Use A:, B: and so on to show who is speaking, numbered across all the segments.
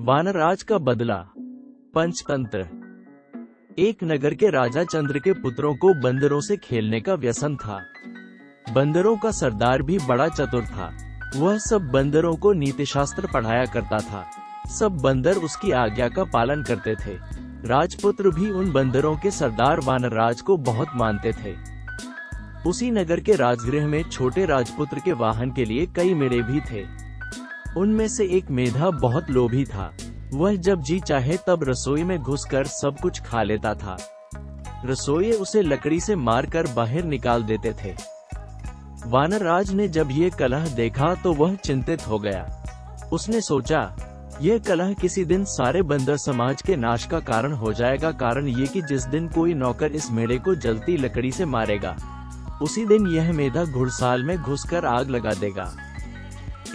A: वानरराज का बदला। पंचतंत्र। एक नगर के राजा चंद्र के पुत्रों को बंदरों से खेलने का व्यसन था। बंदरों का सरदार भी बड़ा चतुर था। वह सब बंदरों को नीतिशास्त्र पढ़ाया करता था। सब बंदर उसकी आज्ञा का पालन करते थे। राजपुत्र भी उन बंदरों के सरदार वानरराज को बहुत मानते थे। उसी नगर के राजगृह में छोटे राजपुत्र के वाहन के लिए कई मेढ़े भी थे। उनमें से एक मेधा बहुत लोभी था। वह जब जी चाहे तब रसोई में घुसकर सब कुछ खा लेता था। रसोइये उसे लकड़ी से मारकर बाहर निकाल देते थे। वानरराज ने जब ये कलह देखा तो वह चिंतित हो गया। उसने सोचा, यह कलह किसी दिन सारे बंदर समाज के नाश का कारण हो जाएगा। कारण ये कि जिस दिन कोई नौकर इस मेढ़े को जलती लकड़ी से मारेगा, उसी दिन यह मेधा घुड़साल में घुसकर आग लगा देगा।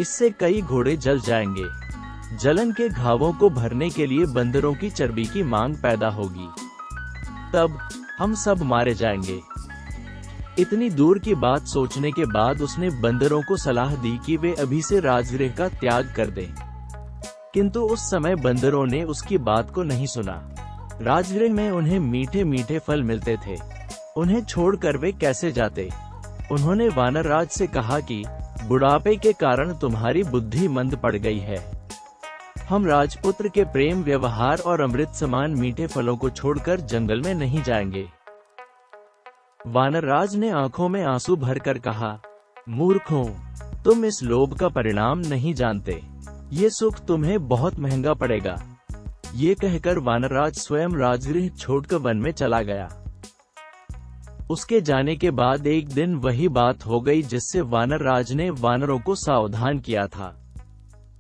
A: इससे कई घोड़े जल जाएंगे। जलन के घावों को भरने के लिए बंदरों की चर्बी की मांग पैदा होगी। तब हम सब मारे जाएंगे। इतनी दूर की बात सोचने के बाद उसने बंदरों को सलाह दी कि वे अभी से राजगृह का त्याग कर दें। किंतु उस समय बंदरों ने उसकी बात को नहीं सुना। राजगृह में उन्हें मीठे मीठे फल मिलते थे। उन्हें छोड़कर वे कैसे जाते। उन्होंने वानरराज से कहा कि बुढ़ापे के कारण तुम्हारी बुद्धि मंद पड़ गई है। हम राजपुत्र के प्रेम व्यवहार और अमृत समान मीठे फलों को छोड़कर जंगल में नहीं जाएंगे। वानरराज ने आंखों में आंसू भरकर कहा, मूर्खों, तुम इस लोभ का परिणाम नहीं जानते। ये सुख तुम्हें बहुत महंगा पड़ेगा। ये कहकर वानरराज स्वयं राजगृह छोड़कर वन में चला गया। उसके जाने के बाद एक दिन वही बात हो गई जिससे वानरराज ने वानरों को सावधान किया था।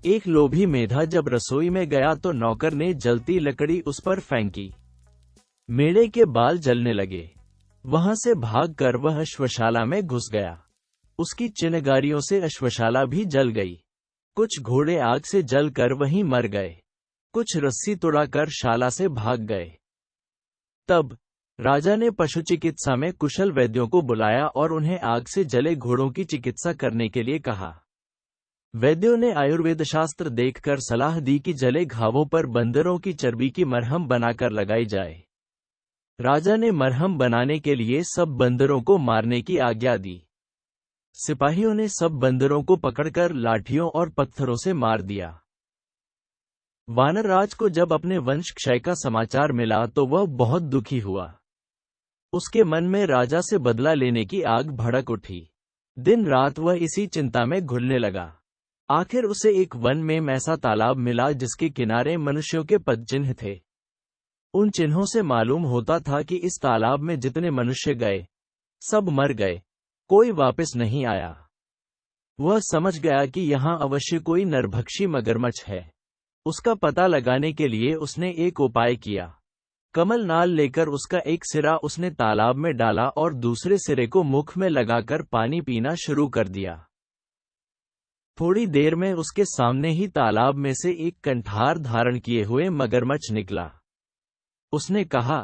A: एक लोभी मेधा जब रसोई में गया तो नौकर ने जलती लकड़ी उस पर फेंकी। मेढ़े के बाल जलने लगे। वहां से भागकर वह अश्वशाला में घुस गया। उसकी चिनगारियों से अश्वशाला भी जल गई। कुछ घोड़े आग से जलकर वहीं मर गए। कुछ रस्सी तोड़ाकर शाला से भाग गए। तब राजा ने पशु चिकित्सा में कुशल वैद्यों को बुलाया और उन्हें आग से जले घोड़ों की चिकित्सा करने के लिए कहा। वैद्यों ने आयुर्वेद शास्त्र देखकर सलाह दी कि जले घावों पर बंदरों की चर्बी की मरहम बनाकर लगाई जाए। राजा ने मरहम बनाने के लिए सब बंदरों को मारने की आज्ञा दी। सिपाहियों ने सब बंदरों को पकड़कर लाठियों और पत्थरों से मार दिया। वानरराज को जब अपने वंश क्षय का समाचार मिला तो वह बहुत दुखी हुआ। उसके मन में राजा से बदला लेने की आग भड़क उठी। दिन रात वह इसी चिंता में घुलने लगा। आखिर उसे एक वन में ऐसा तालाब मिला जिसके किनारे मनुष्यों के पदचिन्ह थे। उन चिन्हों से मालूम होता था कि इस तालाब में जितने मनुष्य गए, सब मर गए, कोई वापस नहीं आया। वह समझ गया कि यहाँ अवश्य कोई नरभक्षी मगरमच्छ है। उसका पता लगाने के लिए उसने एक उपाय किया। कमल नाल लेकर उसका एक सिरा उसने तालाब में डाला और दूसरे सिरे को मुख में लगाकर पानी पीना शुरू कर दिया। थोड़ी देर में उसके सामने ही तालाब में से एक कंठार धारण किए हुए मगरमच्छ निकला। उसने कहा,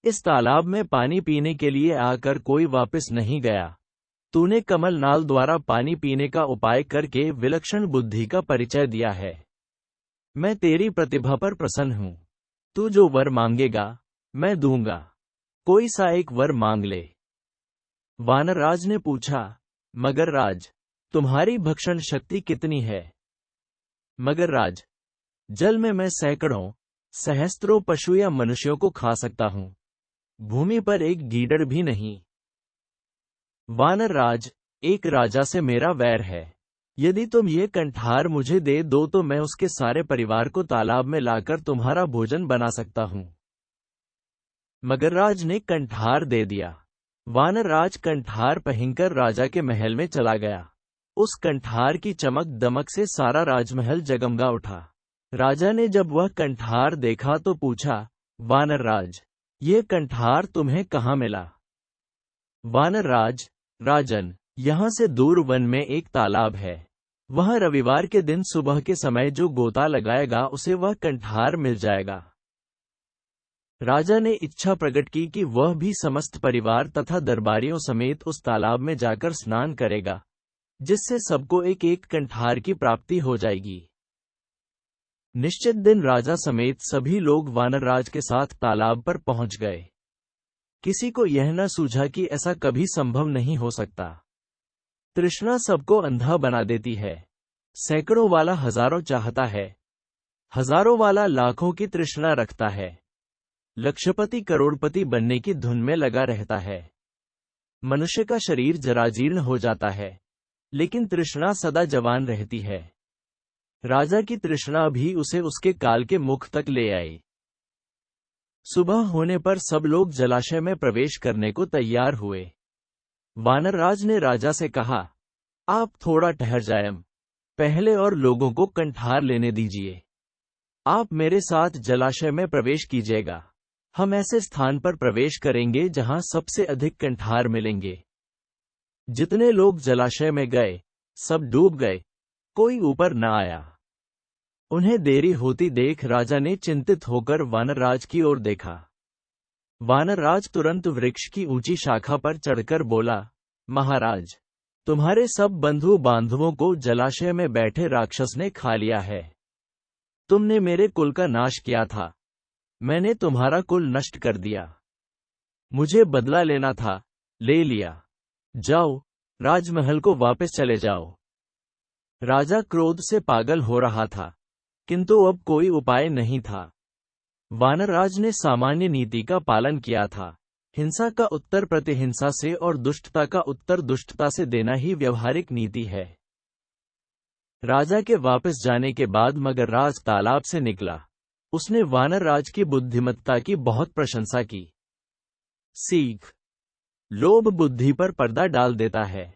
A: इस तालाब में पानी पीने के लिए आकर कोई वापस नहीं गया। तूने कमल नाल द्वारा पानी पीने का उपाय करके विलक्षण बुद्धि का परिचय दिया है। मैं तेरी प्रतिभा पर प्रसन्न हूँ। तू जो वर मांगेगा, मैं दूंगा। कोई सा एक वर मांग ले। वानरराज ने पूछा, मगरराज, तुम्हारी भक्षण शक्ति कितनी है? मगरराज, जल में मैं सैकड़ों, सहस्त्रों पशु या मनुष्यों को खा सकता हूँ। भूमि पर एक गीदड़ भी नहीं। वानरराज, एक राजा से मेरा वैर है। यदि तुम ये कंठार मुझे दे दो तो मैं उसके सारे परिवार को तालाब में लाकर तुम्हारा भोजन बना सकता हूँ। मगरराज ने कंठार दे दिया। वानरराज कंठार पहनकर राजा के महल में चला गया। उस कंठार की चमक दमक से सारा राजमहल जगमगा उठा। राजा ने जब वह कंठार देखा तो पूछा, वानरराज, ये कंठार तुम्हें कहाँ मिला? वानरराज, राजन, यहाँ से दूर वन में एक तालाब है। वहाँ रविवार के दिन सुबह के समय जो गोता लगाएगा उसे वह कंठार मिल जाएगा। राजा ने इच्छा प्रकट की कि वह भी समस्त परिवार तथा दरबारियों समेत उस तालाब में जाकर स्नान करेगा, जिससे सबको एक एक कंठार की प्राप्ति हो जाएगी। निश्चित दिन राजा समेत सभी लोग वानरराज के साथ तालाब पर पहुंच गए। किसी को यह न सूझा कि ऐसा कभी संभव नहीं हो सकता। तृष्णा सबको अंधा बना देती है। सैकड़ों वाला हजारों चाहता है, हजारों वाला लाखों की तृष्णा रखता है। लक्षपति करोड़पति बनने की धुन में लगा रहता है। मनुष्य का शरीर जराजीर्ण हो जाता है, लेकिन तृष्णा सदा जवान रहती है। राजा की तृष्णा भी उसे उसके काल के मुख तक ले आई। सुबह होने पर सब लोग जलाशय में प्रवेश करने को तैयार हुए। वानरराज ने राजा से कहा, आप थोड़ा ठहर जाएं, पहले और लोगों को कंठार लेने दीजिए। आप मेरे साथ जलाशय में प्रवेश कीजिएगा। हम ऐसे स्थान पर प्रवेश करेंगे जहां सबसे अधिक कंठार मिलेंगे। जितने लोग जलाशय में गए, सब डूब गए, कोई ऊपर न आया। उन्हें देरी होती देख राजा ने चिंतित होकर वानरराज की ओर देखा। वानरराज तुरंत वृक्ष की ऊंची शाखा पर चढ़कर बोला, महाराज, तुम्हारे सब बंधु बांधवों को जलाशय में बैठे राक्षस ने खा लिया है। तुमने मेरे कुल का नाश किया था, मैंने तुम्हारा कुल नष्ट कर दिया। मुझे बदला लेना था, ले लिया। जाओ, राजमहल को वापस चले जाओ। राजा क्रोध से पागल हो रहा था, किंतु अब कोई उपाय नहीं था। वानरराज ने सामान्य नीति का पालन किया था। हिंसा का उत्तर प्रतिहिंसा से और दुष्टता का उत्तर दुष्टता से देना ही व्यवहारिक नीति है। राजा के वापस जाने के बाद मगरराज तालाब से निकला। उसने वानरराज की बुद्धिमत्ता की बहुत प्रशंसा की। सीख: लोभ बुद्धि पर पर्दा डाल देता है।